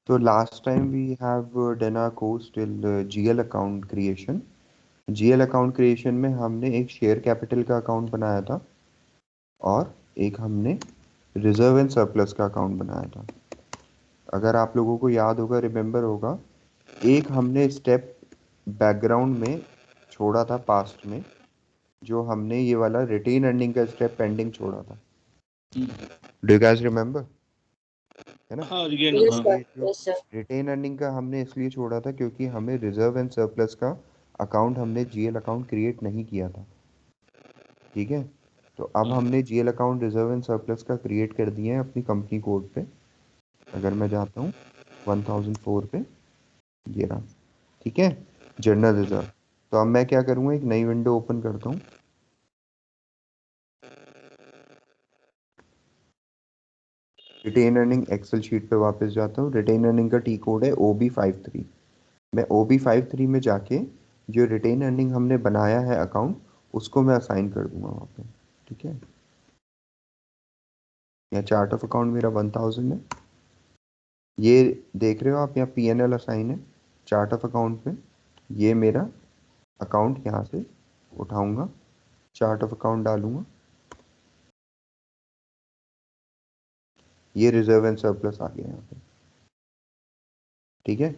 So last time we have done our course till GL account creation. GL account creation में हमने एक share capital का account बनाया था और एक हमने रिजर्व एंड सरप्लस का अकाउंट बनाया था। अगर आप लोगों को याद होगा, रिमेम्बर होगा, एक हमने स्टेप बैकग्राउंड में छोड़ा था पास्ट में, जो हमने ये वाला रिटेन अर्निंग का स्टेप पेंडिंग छोड़ा था। Do you guys remember? है ना? हाँ रिटेन अर्निंग का हमने इसलिए छोड़ा था क्योंकि हमें रिजर्व एंड सरप्लस का अकाउंट हमने जीएल अकाउंट क्रिएट नहीं किया था। ठीक है, तो अब हमने GL account reserve and surplus का क्रिएट कर दिया है अपनी कंपनी कोड पे। अगर मैं जाता हूँ 1004 पे, ये रहा। ठीक है, जर्नल रिजर्व। तो अब मैं क्या करूँगा, एक नई विंडो ओपन करता हूँ। रिटेन अर्निंग एक्सेल शीट पे वापस जाता हूँ। रिटेन अर्निंग का टी कोड है OB53। मैं OB53 में जाके जो रिटेन अर्निंग हमने बनाया है अकाउंट, उसको मैं असाइन कर दूंगा वहाँ पे। ठीक है, यहाँ चार्ट ऑफ अकाउंट मेरा 1000 है। ये देख रहे हो आप, यहाँ PNL असाइन है चार्ट ऑफ अकाउंट पे। ये मेरा अकाउंट यहाँ से उठाऊंगा, चार्ट ऑफ अकाउंट डालूंगा, ये रिजर्व एंड सरप्लस आ गया यहाँ पे। ठीक है,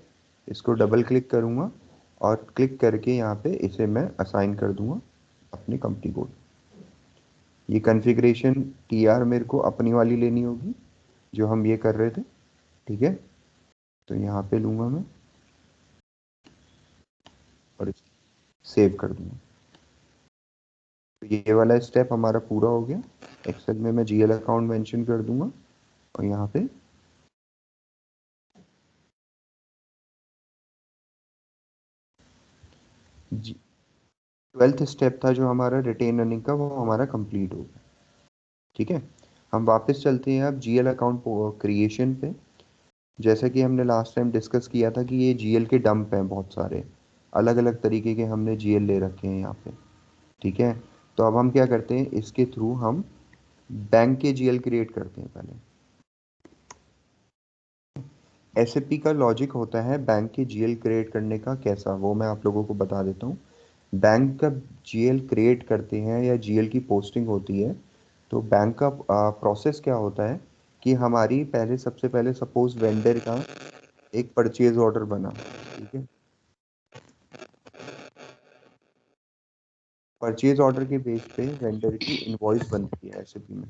इसको डबल क्लिक करूंगा और क्लिक करके यहाँ पे इसे मैं असाइन कर दूंगा अपनी कंपनी कोड। ये कॉन्फ़िगरेशन TR मेरे को अपनी वाली लेनी होगी जो हम ये कर रहे थे। ठीक है, तो यहाँ पे लूँगा मैं और सेव कर दूँगा। तो ये वाला स्टेप हमारा पूरा हो गया। एक्सेल में मैं GL अकाउंट मेंशन कर दूंगा और यहाँ पे जी 12th स्टेप था जो हमारा रिटेन अर्निंग का, वो हमारा कंप्लीट हो गया। ठीक है, हम वापस चलते हैं अब GL अकाउंट क्रिएशन पे। जैसा कि हमने लास्ट टाइम डिस्कस किया था कि ये GL के डंप हैं बहुत सारे, अलग अलग तरीके के हमने GL ले रखे हैं यहाँ पे। ठीक है, तो अब हम क्या करते हैं, इसके थ्रू हम बैंक के GL क्रिएट करते हैं पहले। SAP का लॉजिक होता है बैंक के GL क्रिएट करने का कैसा, वो मैं आप लोगों को बता देता हूँ। बैंक का GL क्रिएट करते हैं या GL की पोस्टिंग होती है, तो बैंक का प्रोसेस क्या होता है कि हमारी पहले, सबसे पहले सपोज वेंडर का एक परचेज ऑर्डर बना। ठीक है, परचेज ऑर्डर के बेस पे वेंडर की इनवॉइस बनती है SAP में।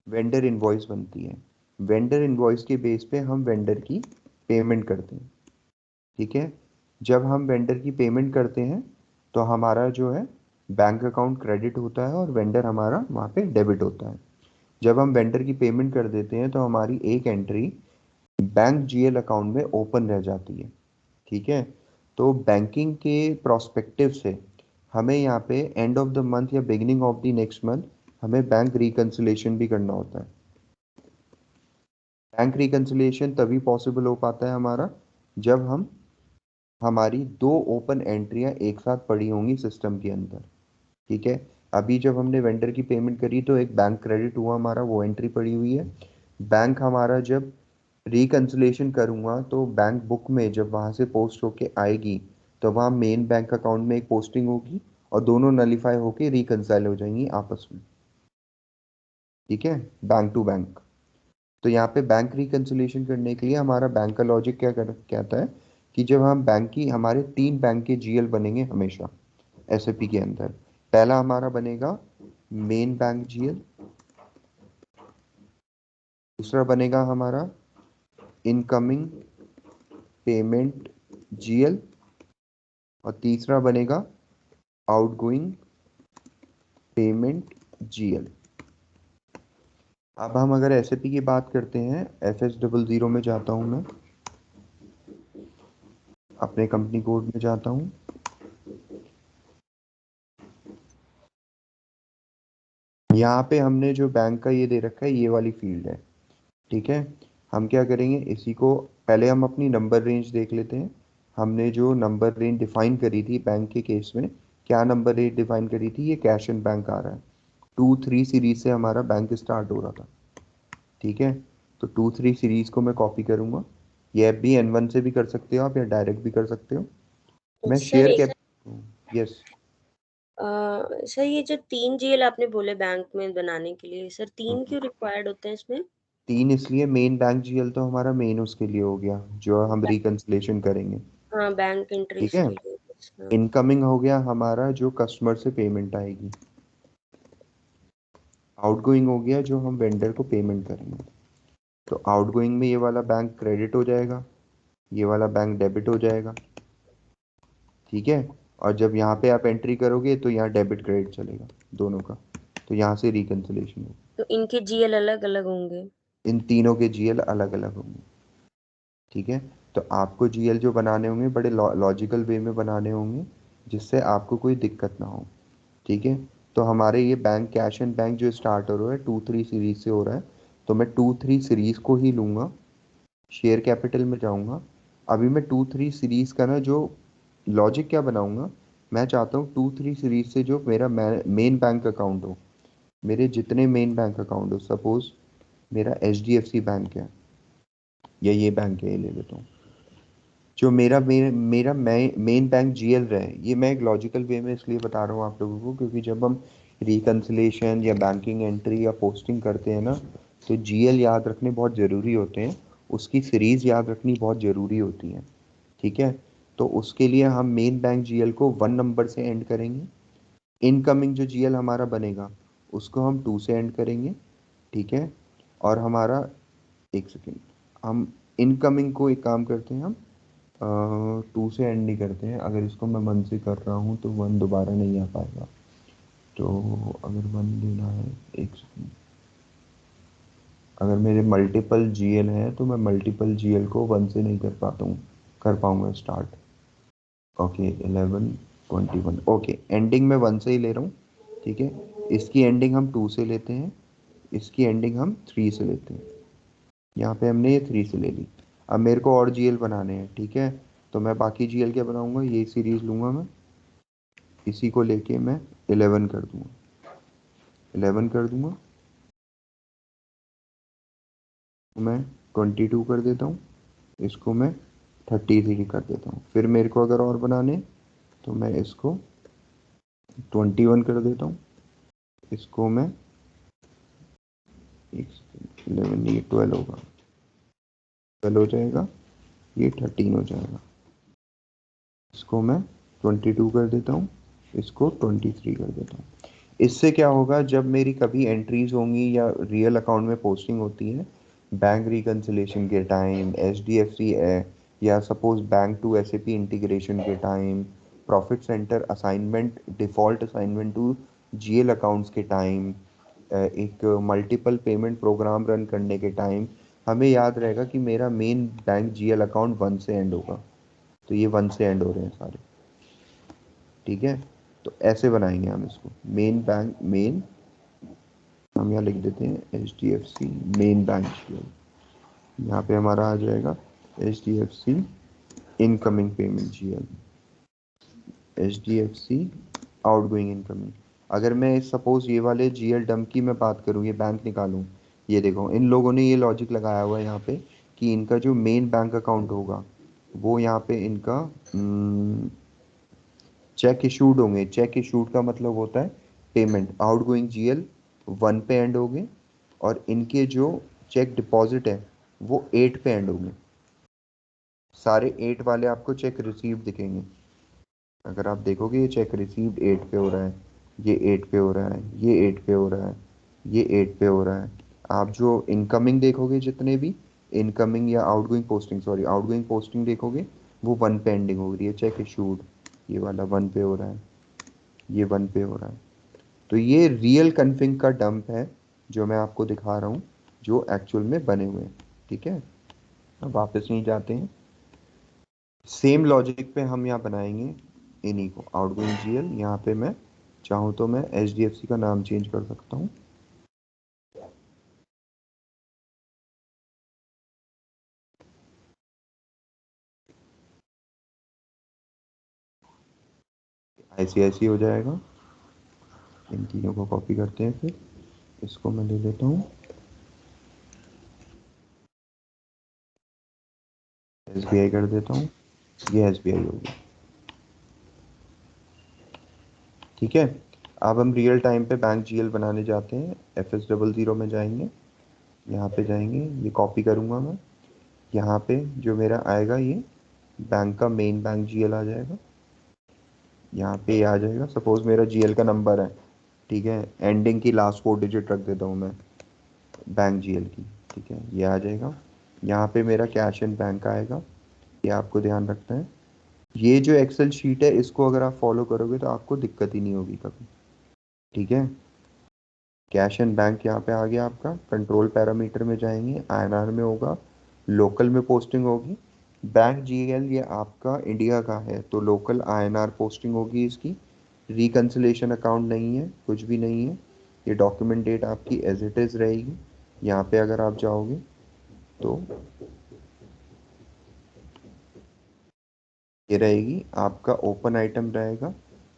वेंडर इनवॉइस बनती है। वेंडर इनवॉइस के बेस पे हम वेंडर की पेमेंट करते हैं। ठीक है, जब हम वेंडर की पेमेंट करते हैं तो हमारा जो है बैंक अकाउंट क्रेडिट होता है और वेंडर हमारा वहाँ पे डेबिट होता है। जब हम वेंडर की पेमेंट कर देते हैं तो हमारी एक एंट्री बैंक GL अकाउंट में ओपन रह जाती है। ठीक है, तो बैंकिंग के प्रोस्पेक्टिव से हमें यहाँ पे एंड ऑफ द मंथ या beginning of the next month हमें बैंक रिकन्सिलेशन भी करना होता है। बैंक रिकन्सिलेशन तभी पॉसिबल हो पाता है हमारा जब हमारी दो ओपन एंट्रियां एक साथ पड़ी होंगी सिस्टम के अंदर। ठीक है, अभी जब हमने वेंडर की पेमेंट करी तो एक बैंक क्रेडिट हुआ हमारा, वो एंट्री पड़ी हुई है। बैंक हमारा जब रिकन्सिलेशन करूंगा तो बैंक बुक में जब वहां से पोस्ट होके आएगी तो वहाँ मेन बैंक अकाउंट में एक पोस्टिंग होगी और दोनों नलीफाई होके रिकन्साइल हो जाएंगी आपस में। ठीक है, बैंक टू बैंक। तो यहाँ पे बैंक रिकन्सिलेशन करने के लिए हमारा बैंक का लॉजिक कहता है कि जब हम बैंक की, हमारे 3 बैंक के GL बनेंगे हमेशा SAP के अंदर। पहला हमारा बनेगा मेन बैंक GL, दूसरा बनेगा हमारा इनकमिंग पेमेंट GL और तीसरा बनेगा आउटगोइंग पेमेंट GL। अब हम अगर SAP की बात करते हैं, FS00 में जाता हूँ मैं, अपने कंपनी कोड में जाता हूँ। यहाँ पे हमने जो बैंक का ये दे रखा है, ये वाली फील्ड है। ठीक है, हम क्या करेंगे, इसी को पहले हम अपनी नंबर रेंज देख लेते हैं। हमने जो नंबर रेंज डिफाइन करी थी बैंक के केस में क्या नंबर ये डिफाइन करी थी, ये कैश एंड बैंक आ रहा है। 2 3 सीरीज से हमारा बैंक स्टार्ट हो रहा था। ठीक है, तो 2 3 सीरीज को मैं कॉपी करूंगा। ये ऐप भी N1 से भी कर सकते हो आप, या डायरेक्ट भी कर सकते हो। मैं sir share cap yes. Sir ये जो 3 जीएल आपने बोले बैंक में बनाने के लिए, सर 3 क्यों रिक्वायर्ड होते हैं इसमें? 3 इसलिए, मेन बैंक जीएल तो हमारा मेन उसके लिए हो गया जो हम रिकंसिलेशन करेंगे। हाँ, बैंक ठीक एंट्रीज है, के लिए। हाँ। इनकमिंग हो गया हमारा जो कस्टमर से पेमेंट आएगी। आउटगोइंग हो गया जो हम वेंडर को पेमेंट करेंगे। तो आउटगोइंग में ये वाला बैंक क्रेडिट हो जाएगा, ये वाला बैंक डेबिट हो जाएगा। ठीक है, और जब यहाँ पे आप एंट्री करोगे तो यहाँ डेबिट क्रेडिट चलेगा दोनों का। तो यहाँ से रिकंसिलेशन होगा। तो इनके जीएल अलग अलग होंगे? इन तीनों के जीएल अलग अलग होंगे। ठीक है, तो आपको जीएल जो बनाने होंगे बड़े लॉजिकल वे में बनाने होंगे, जिससे आपको कोई दिक्कत ना हो। ठीक है, तो हमारे ये बैंक कैश एंड बैंक जो स्टार्ट हो रहा है 2 3 सीरीज से हो रहा है, तो मैं 2 3 सीरीज को ही लूंगा। शेयर कैपिटल में जाऊंगा। अभी मैं 2 3 सीरीज का ना जो लॉजिक क्या बनाऊंगा, मैं चाहता हूँ 2 3 सीरीज से जो मेरा मेन बैंक अकाउंट हो, मेरे जितने मेन बैंक अकाउंट हो, सपोज मेरा HDFC बैंक है, या ये बैंक है, ये ले लेता हूँ। जो मेरा मेन बैंक जीएल रहे, ये मैं एक लॉजिकल वे में इसलिए बता रहा हूँ आप लोगों को, क्योंकि जब हम रिकंसिलेशन या बैंकिंग एंट्री या पोस्टिंग करते हैं ना, तो जीएल याद रखने बहुत ज़रूरी होते हैं, उसकी सीरीज़ याद रखनी बहुत ज़रूरी होती है। ठीक है, तो उसके लिए हम मेन बैंक जीएल को 1 नंबर से एंड करेंगे। इनकमिंग जो जीएल हमारा बनेगा उसको हम 2 से एंड करेंगे। ठीक है, और हमारा, एक सेकेंड, हम इनकमिंग को एक काम करते हैं, हम 2 से एंड नहीं करते हैं। अगर इसको मैं 1 से कर रहा हूँ तो 1 दोबारा नहीं आ पाएगा। तो अगर 1 लेना है, एक सेकेंड, अगर मेरे मल्टीपल जीएल हैं तो मैं मल्टीपल जीएल को 1 से नहीं कर पाता हूँ, कर पाऊंगा स्टार्ट। ओके, 11 21, ओके, एंडिंग में 1 से ही ले रहा हूँ। ठीक है, इसकी एंडिंग हम 2 से लेते हैं, इसकी एंडिंग हम 3 से लेते हैं। यहाँ पे हमने ये 3 से ले ली। अब मेरे को और जीएल बनाने हैं। ठीक है, तो मैं बाकी जीएल क्या बनाऊंगा, ये सीरीज लूंगा मैं, इसी को लेके मैं 11 कर दूंगा, 11 कर दूंगा, मैं 22 कर देता हूँ, इसको मैं 33 कर देता हूँ। फिर मेरे को अगर और बनाने, तो मैं इसको 21 कर देता हूँ, इसको मैं, एक सेकेंड, 11, ये 12 होगा, 12 हो जाएगा, ये 13 हो जाएगा। इसको मैं 22 कर देता हूँ, इसको 23 कर देता हूँ। इससे क्या होगा, जब मेरी कभी एंट्रीज होंगी या रियल अकाउंट में पोस्टिंग होती है, बैंक रिकंसिलेशन के टाइम, HDFC है, या suppose bank to SAP integration के time, profit centre assignment, default assignment to GL accounts के टाइम, एक मल्टीपल पेमेंट प्रोग्राम रन करने के टाइम, हमें याद रहेगा कि मेरा मेन बैंक GL अकाउंट 1 से एंड होगा। तो ये 1 से एंड हो रहे हैं सारे। ठीक है, तो ऐसे बनाएंगे हम इसको, मेन बैंक मेन, हम यहाँ लिख देते हैं HDFC मेन बैंक GL। यहाँ पे हमारा आ जाएगा HDFC incoming payment GL, HDFC outgoing incoming. अगर मैं सपोज ये वाले GL डम की मैं बात करूँ, ये बैंक निकालूँ, ये देखो इन लोगों ने ये लॉजिक लगाया हुआ है यहाँ पे कि इनका जो मेन बैंक अकाउंट होगा वो यहाँ पे इनका चेक इशूड होंगे। चेक इशूड का मतलब होता है पेमेंट। आउटगोइंग जीएल 1 पे एंड होंगे, और इनके जो चेक डिपॉजिट है वो 8 पे एंड होंगे। सारे 8 वाले आपको चेक रिसीव दिखेंगे। अगर आप देखोगे ये चेक रिसीव्ड 8 पे हो रहा है, ये 8 पे हो रहा है, ये 8 पे हो रहा है, ये 8 पे हो रहा है। आप जो इनकमिंग देखोगे, जितने भी इनकमिंग या outgoing posting, sorry outgoing posting देखोगे, वो 1 पे एंडिंग हो रही है। चेक इशूड ये वाला 1 पे हो रहा है, ये 1 पे हो रहा है। तो ये रियल कन्फिग का डंप है जो मैं आपको दिखा रहा हूँ, जो एक्चुअल में बने हुए हैं। ठीक है, अब वापस नहीं जाते हैं, सेम लॉजिक पे हम यहाँ बनाएंगे इन्हीं को, आउटगोइंग जीएल। यहाँ पे मैं चाहूँ तो मैं HDFC का नाम चेंज कर सकता हूँ, ICICI हो जाएगा। इन तीनों को कॉपी करते हैं, फिर इसको मैं ले लेता हूँ, SBI कर देता हूँ, ये SBI हो गया। ठीक है, अब हम रियल टाइम पे बैंक GL बनाने जाते हैं। FS00 में जाएंगे, यहाँ पे जाएंगे, ये कॉपी करूँगा मैं। यहाँ पे जो मेरा आएगा, ये बैंक का मेन बैंक GL आ जाएगा। यहाँ पे ये आ जाएगा, सपोज मेरा GL का नंबर है, ठीक है, एंडिंग की लास्ट 4 डिजिट रख देता हूँ मैं बैंक GL की। ठीक है, ये आ जाएगा। यहाँ पे मेरा कैश एंड बैंक आएगा, ये आपको ध्यान रखना है। ये जो एक्सेल शीट है, इसको अगर आप फॉलो करोगे तो आपको दिक्कत ही नहीं होगी कभी। ठीक है, कैश एंड बैंक यहाँ पे आ गया आपका। कंट्रोल पैरामीटर में जाएंगे, INR में होगा, लोकल में पोस्टिंग होगी। बैंक GL ये आपका इंडिया का है, तो लोकल INR पोस्टिंग होगी इसकी। रिकन्सिलेशन अकाउंट नहीं है, कुछ भी नहीं है। ये डॉक्यूमेंट डेट आपकी एज इट इज़ रहेगी। यहाँ पे अगर आप जाओगे तो ये रहेगी आपका ओपन आइटम रहेगा,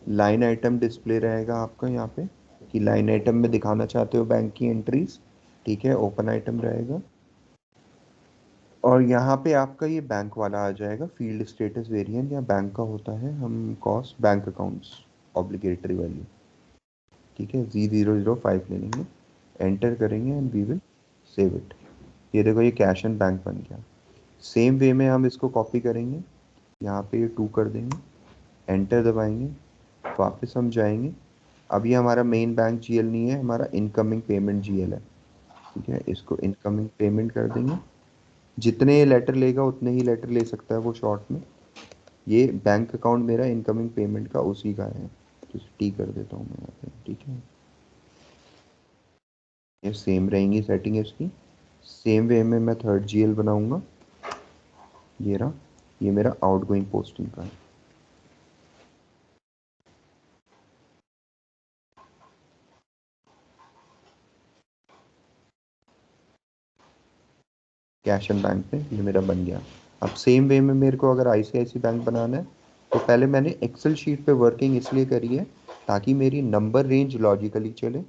लाइन आइटम डिस्प्ले रहेगा आपका यहाँ पे, कि लाइन आइटम में दिखाना चाहते हो बैंक की एंट्रीज। ठीक है, ओपन आइटम रहेगा। और यहाँ पे आपका ये बैंक वाला आ जाएगा, फील्ड स्टेटस वेरिएंट या बैंक का होता है, हम cost bank accounts obligatory value. ठीक है, Z005 ले लेंगे, एंटर करेंगे and we will save it. ये देखो, ये कैश एंड बैंक बन गया। सेम वे में हम इसको कॉपी करेंगे, यहाँ पे ये 2 कर देंगे, एंटर दबाएंगे, वापस हम जाएंगे। अब ये हमारा मेन बैंक GL नहीं है, हमारा इनकमिंग पेमेंट GL है। ठीक है, इसको इनकमिंग पेमेंट कर देंगे। जितने लेटर लेगा उतने ही लेटर ले सकता है वो शॉर्ट में। ये बैंक अकाउंट मेरा इनकमिंग पेमेंट का उसी का है, तो T कर देता हूँ मैं यहाँ पे। ठीक है, ये सेम रहेंगी सेटिंग इसकी। सेम वे में मैं थर्ड GL बनाऊंगा, ये रहा, ये मेरा आउटगोइंग पोस्टिंग का है। कैश एंड बैंक पे ये मेरा बन गया। अब सेम वे में मेरे को अगर ICICI बैंक बनाना है, तो पहले मैंने एक्सेल शीट पे वर्किंग इसलिए करी है ताकि मेरी नंबर रेंज लॉजिकली चले,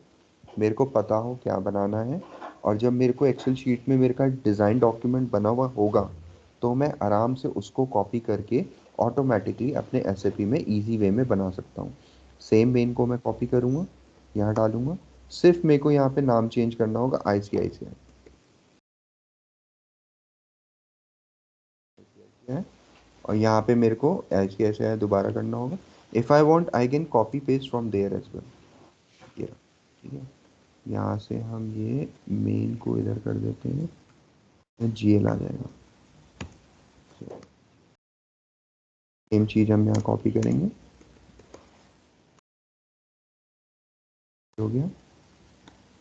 मेरे को पता हो क्या बनाना है। और जब मेरे को एक्सेल शीट में मेरे का डिज़ाइन डॉक्यूमेंट बना हुआ होगा, तो मैं आराम से उसको कॉपी करके ऑटोमेटिकली अपने SAP में ईजी वे में बना सकता हूँ। सेम मेन को मैं कॉपी करूँगा, यहाँ डालूंगा, सिर्फ मेरे को यहाँ पे नाम चेंज करना होगा ICICI है। और यहाँ पे मेरे को ऐसे ऐसे दोबारा करना होगा। If I want I can copy paste from there as well. ये ठीक है, यहाँ से हम ये मेन को इधर कर देते हैं, GL आ जाएगा। सेम चीज़ हम यहाँ कॉपी करेंगे, हो गया।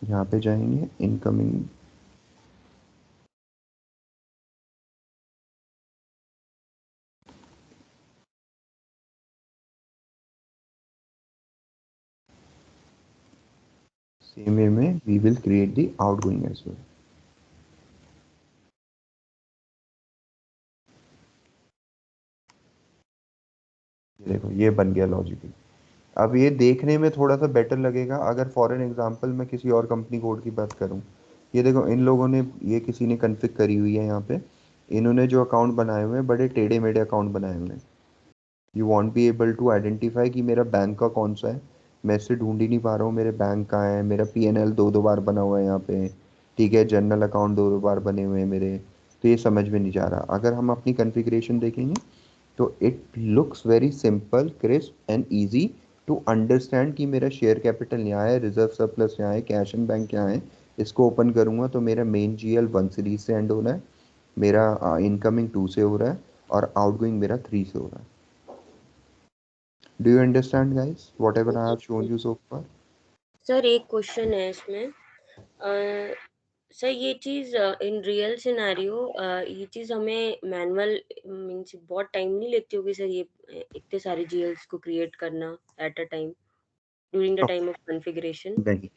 यहाँ पे जाएंगे, इनकमिंग, सेम वे में we will create the outgoing as well. ये देखो, ये बन गया लॉजिकल। अब ये देखने में थोड़ा सा बेटर लगेगा अगर फॉर एन एग्जांपल मैं किसी और कंपनी कोड की बात करूं। ये देखो, इन लोगों ने, ये किसी ने कन्फिग करी हुई है यहाँ पे, इन्होंने जो अकाउंट बनाए हुए हैं बड़े टेढ़े मेढ़े अकाउंट बनाए हुए हैं। You want be able to identify कि मेरा बैंक का कौन सा है। मैं इससे ढूंढ ही नहीं पा रहा हूँ मेरे बैंक कहाँ है। मेरा PNL दो दो बार बना हुआ है यहाँ पे। ठीक है, जनरल अकाउंट दो दो बार बने हुए हैं मेरे। तो ये समझ में नहीं जा रहा। अगर हम अपनी कॉन्फ़िगरेशन देखेंगे, तो it looks very simple, crisp and easy to understand कि मेरा शेयर कैपिटल यहाँ है, रिजर्व सरप्लस यहाँ है, कैश एंड बैंक यहाँ है। इसको ओपन करूँगा तो मेरा मेन GL 1 सीरीज से एंड हो रहा है, मेरा इनकमिंग 2 से हो रहा है, और आउटगोइंग मेरा 3 से हो रहा है। Do you understand guys what ever I have shown you so far? Sir एक क्वेश्चन है इसमें। सर ये चीज़ इन रियल सिनेरियो ये चीज़ हमें मैनुअल मीन्स बहुत टाइम नहीं लेती होगी सर, ये इतने सारे जीएल्स को क्रिएट करना at a time during the time of configuration? नहीं,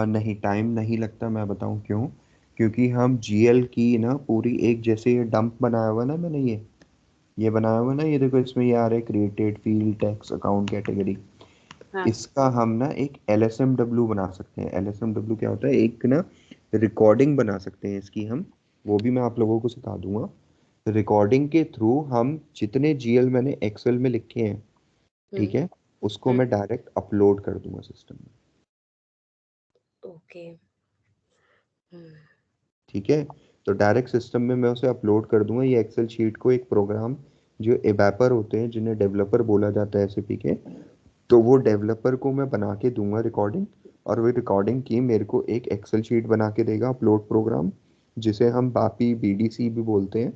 नहीं, टाइम नहीं लगता। मैं बताऊं क्यों? क्योंकि हम GL की ना पूरी एक, जैसे ये डंप बनाया हुआ ना मैंने, ये ये बनाया हुआ ना, ये देखो इसमें ये आ रहा है created field tax account category. हाँ। इसका हम ना एक LSMW बना सकते हैं। LSMW क्या होता है, एक ना रिकॉर्डिंग बना सकते हैं इसकी हम, वो भी मैं आप लोगों को सिखा दूंगा। रिकॉर्डिंग के थ्रू हम जितने GL मैंने एक्सेल में लिखे हैं, ठीक हम्म। है, उसको मैं डायरेक्ट अपलोड कर दूंगा सिस्टम में। ओके। ठीक है, तो डायरेक्ट सिस्टम में मैं उसे अपलोड कर दूंगा। ये एक्सेल शीट को एक प्रोग्राम जो एवैपर होते हैं, जिन्हें डेवलपर बोला जाता है SAP के, तो वो डेवलपर को मैं बना के दूंगा रिकॉर्डिंग, और वो रिकॉर्डिंग की मेरे को एक एक्सेल शीट बना के देगा अपलोड प्रोग्राम, जिसे हम बापी BDC भी बोलते हैं।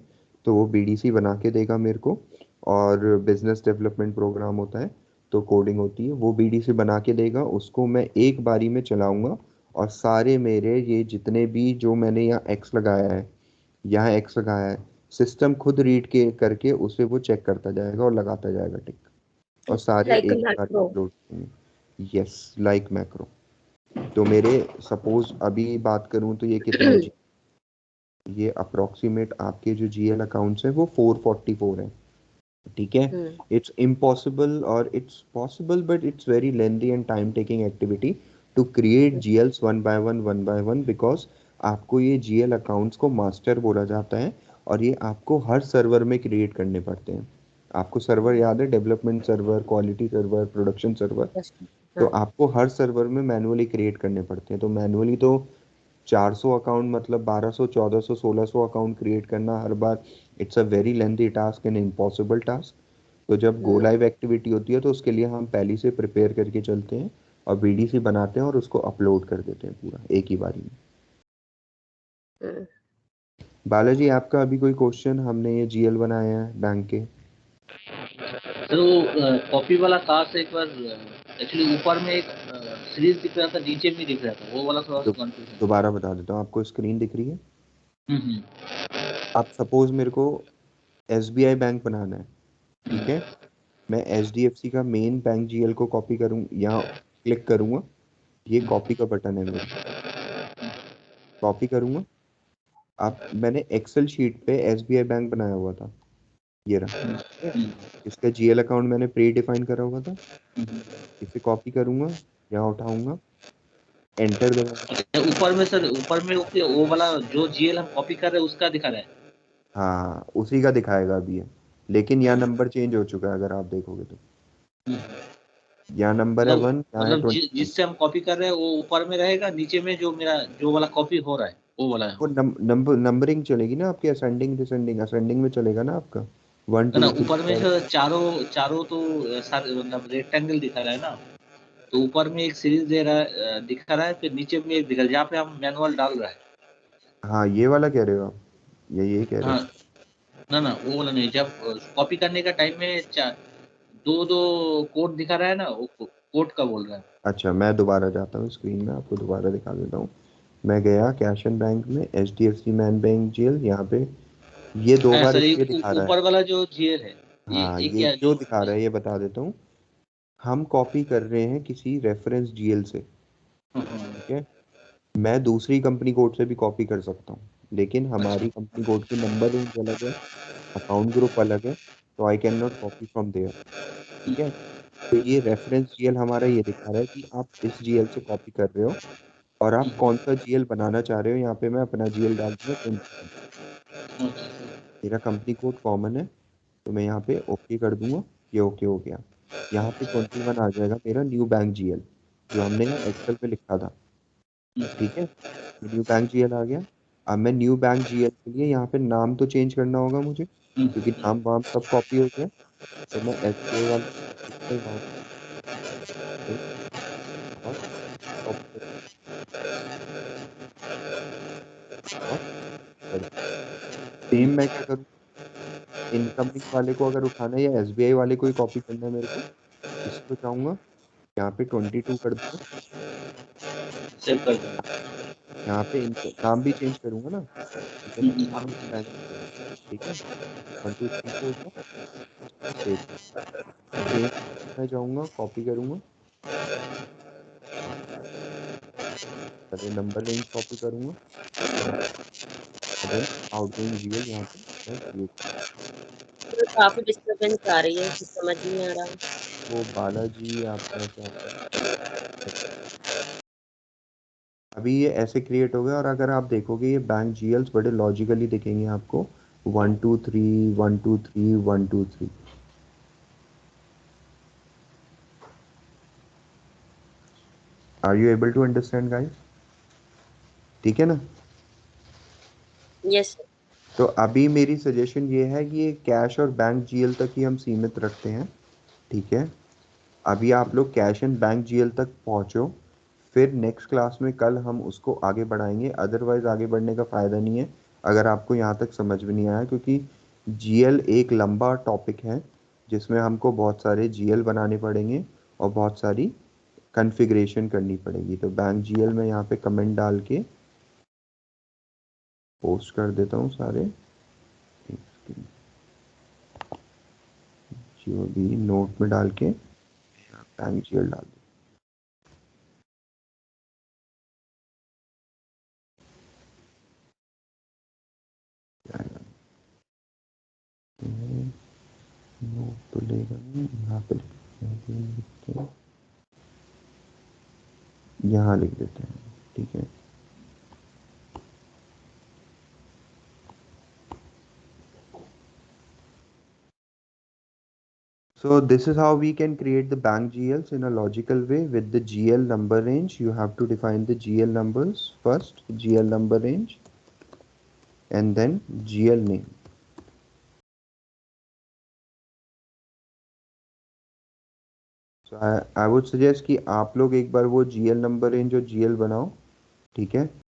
तो वो BDC बना के देगा मेरे को। और बिजनेस डेवलपमेंट प्रोग्राम होता है, तो कोडिंग होती है, वो BDC बना के देगा, उसको मैं एक बारी में चलाऊंगा। और सारे मेरे ये जितने भी जो मैंने यहाँ एक्स लगाया है, यहाँ एक्स लगाया है, सिस्टम खुद रीड के करके उसे वो चेक करता जाएगा और लगाता जाएगा टिक, और सारे लाइक एक ही बार मैक्रो। अपलोड होंगे। Yes, like macro. तो मेरे सपोज अभी बात करूं तो ये कितने ये अप्रोक्सीमेट आपके जो GL अकाउंट्स हैं वो 444 हैं। ठीक है, इट्स इम्पॉसिबल, और it's possible but it's very lengthy and time taking activity to create GLs one by one, because आपको ये GL अकाउंट्स को मास्टर बोला जाता है, और ये आपको हर सर्वर में क्रिएट करने पड़ते हैं। आपको सर्वर याद है, development server, quality server, production server. तो हाँ। आपको हर सर्वर में मैनुअली क्रिएट करने पड़ते हैं। तो मैनुअली तो 400 अकाउंट, मतलब 1200, 1400, 1600 अकाउंट क्रिएट करना हर बार, it's a very lengthy task and impossible task. तो जब गो लाइव एक्टिविटी होती है तो उसके लिए हम पहले से प्रिपेयर करके चलते हैं, और BDC बनाते हैं और उसको अपलोड कर देते हैं पूरा एक ही बारी में। बालाजी, आपका अभी कोई क्वेश्चन? हमने ये GL बनाया है बैंक के। तो कॉपी वाला टास्क एक बार एक्चुअली ऊपर में एक सीरीज दिख रहा था, नीचे में दिख रहा था, वो वाला थोड़ा सा कंफ्यूजन। दोबारा बता देता हूँ, आपको स्क्रीन दिख रही है? हम्म। आप सपोज मेरे को SBI बैंक बनाना है, ठीक है, मैं HDFC का मेन बैंक GL को कॉपी करूँ, यहाँ क्लिक करूंगा, ये कॉपी का बटन है मेरा, कॉपी करूंगा। अब मैंने एक्सेल शीट पे SBI बैंक बनाया हुआ था, ये रहा, ठीक है, इसका GL अकाउंट मैंने प्री डिफाइन करा हुआ था, इसे कॉपी करूंगा, यहाँ उठाऊंगा, एंटर दबाऊंगा। ऊपर में सर, ऊपर में वो वाला जो जीएल हम कॉपी कर रहे हैं उसका दिखा रहा है। हाँ, उसी का दिखाएगा अभी ये, लेकिन यहाँ नंबर चेंज हो चुका है अगर आप देखोगे तो। यहाँ नंबर है मतलब 1, यहाँ है मतलब 22। जिससे हम कॉपी कर रहे हैं वो ऊपर में रहेगा, नीचे में जो मेरा जो वाला कॉपी हो रहा है वो वाला है। वो नंबरिंग चलेगी ना आपकी, असेंडिंग डिसेंडिंग, असेंडिंग में चलेगा ना आपका, 1 ना 2 3 ऊपर में 4। सर चारों चारों तो मतलब रेक्टेंगल दिखा रहा है ना। तो ऊपर में एक सीरीज दे रहा है, दिखा रहा है, फिर नीचे में एक दिखा रहा है जहाँ पे हम मैनुअल डाल रहा है। हाँ, ये वाला कह रहे हो आप, यही कह रहे हाँ। हो? ना ना, वो वाला नहीं, जब कॉपी करने का टाइम में दो दो कोड दिखा रहा है ना, वो कोड का बोल रहा है। अच्छा, मैं दोबारा जाता हूँ स्क्रीन में, आपको दोबारा दिखा देता हूँ। मैं गया कैश एंड बैंक में, HDFC मैन बैंक GL, यहाँ पे ये दो हाँ बार सर, इसलिए एक दिखा रहा है। ऊपर वाला जो जीएल है, ये हाँ, एक ये या क्यों जो दिखा रहा है ये बता देता हूँ। हम कॉपी कर रहे हैं किसी रेफरेंस GL से, हाँ, ठीक है, मैं दूसरी कंपनी कोड से भी कॉपी कर सकता हूँ, लेकिन अच्छा। हमारी कंपनी कोड की नंबर रेंज अलग है, अकाउंट ग्रुप अलग है, तो I can not copy from there. ठीक है, तो ये रेफरेंस GL हमारा ये दिखा रहा है कि आप इस GL से कॉपी कर रहे हो, और आप कौन सा GL बनाना चाह रहे हो। यहाँ पे मैं अपना GL डाल दूंगा 21। मेरा कंपनी कोड कॉमन है, तो मैं यहाँ पे ओके कर दूंगा, ये ओके हो गया। यहाँ पे 21 आ जाएगा मेरा न्यू बैंक GL, जो हमने यहाँ एक्सेल पे लिखा था। ठीक है, ये न्यू बैंक GL आ गया। अब मैं न्यू बैंक GL के लिए यहाँ पे नाम तो चेंज करना होगा मुझे, क्योंकि नाम वाम सब कॉपी हो गया। तो मैं SBI वाला वहाँ पे और कॉपी करूँ। सेम मैं क्या करूँ, इनकमिंग वाले को अगर उठाना है या SBI वाले को ही कॉपी करना है मेरे को, इस पे जाऊंगा, यहाँ पे 22 कर दूंगा। सेव कर दूंगा। यहाँ पे इनका नाम भी चेंज करूंगा ना, ठीक है, तो नाम बैंक किया है, ठीक है, 1 2 3 हो गया, सेव। सेम मैं जाऊंगा, कॉपी करूंगा, पहले नंबर रेंज कॉपी करूंगा, देन आउटगोइंग GL यहाँ पे मैं क्रिएट करूंगा। तो काफ़ी डिस्टर्बेंस आ रही है, कुछ समझ नहीं आ रहा। वो बालाजी आपका क्या था? अभी ये ऐसे क्रिएट हो गया, और अगर आप देखोगे ये बैंक जीएल्स बड़े लॉजिकली दिखेंगे आपको, 1 2 3 1 2 3 1 2 3। Are you able to understand guys? ठीक है ना? Yes sir. तो अभी मेरी सजेशन ये है कि ये कैश और बैंक जीएल तक ही हम सीमित रखते हैं, ठीक है? अभी आप लोग कैश एंड बैंक जीएल तक पहुंचो, फिर नेक्स्ट क्लास में कल हम उसको आगे बढ़ाएंगे। अदरवाइज आगे बढ़ने का फ़ायदा नहीं है अगर आपको यहाँ तक समझ में नहीं आया, क्योंकि जीएल एक लंबा टॉपिक है जिसमें हमको बहुत सारे जीएल बनाने पड़ेंगे और बहुत सारी कॉन्फ़िगरेशन करनी पड़ेगी। तो बैंक जीएल में यहाँ पे कमेंट डाल के पोस्ट कर देता हूँ सारे, जो भी नोट में डाल के बैंक जीएल डाल दो। नोट तो लेगा नहीं, यहाँ पे लिखते हैं, यहाँ लिख देते हैं, ठीक है? So this is how we can create the bank GLs in a logical way with the GL number range. You have to define the GL numbers first, GL number range, and then GL name. So I would suggest कि आप लोग एक बार वो GL number range और GL बनाओ, ठीक है?